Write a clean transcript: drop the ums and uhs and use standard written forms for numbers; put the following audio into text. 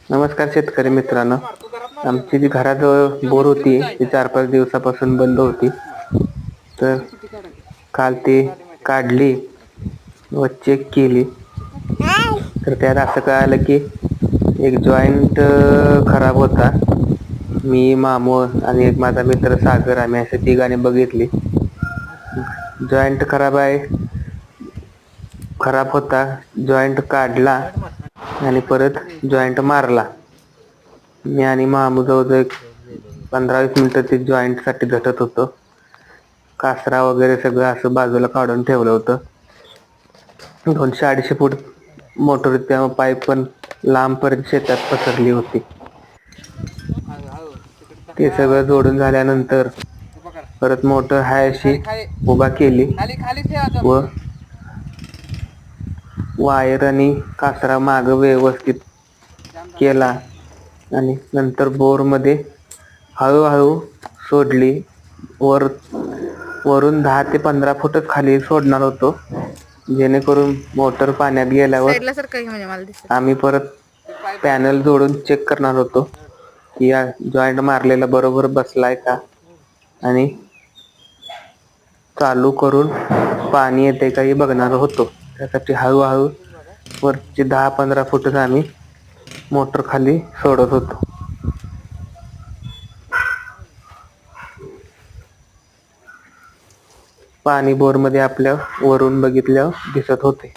नमस्कार शेतकरी मित्रांनो. आमची जी घराजवळ बोर होती ती 4-5 दिवसापासून बंद होती. तर काल ती काढली व चेक केली. तर त्यात असं कळालं की एक जॉईंट खराब होता. मी, मामू आणि एक माझा मित्र सागर आम्ही असे तिघांनी बघितली. जॉईंट खराब होता. जॉईंट काढला आणि परत जॉईंट मारला. मी आणि मामू जवळजवळ 15-20 मिनिटं ते जॉईंट साठी झटत होतो. कासरा वगैरे सगळं असं बाजूला काढून ठेवलं होतं. 200-250 फूट मोटर त्यामुळे पाईप पण लांबपर्यंत शेतात पसरली होती. ते सगळं जोडून झाल्यानंतर परत मोटर हाय अशी उभा केली व वायर आणि कासरा माग व्यवस्थित केला आणि नंतर बोर मध्ये हळूहळू सोडली. वरून 10 ते 15 फूटच खाली सोडणार होतो, जेणेकरून मोटर पाण्यात गेल्यावर आम्ही परत पॅनल जोडून चेक करणार होतो की या जॉईंट मारलेला बरोबर बसलाय का आणि चालू करून पाणी येते काही बघणार होतो. त्यासाठी हळूहळू वरची 10-15 फूटच आम्ही मोटर खाली सोडत होतो. पाणी बोर मध्ये आपल्या वरून बघितल्यावर दिसत होते.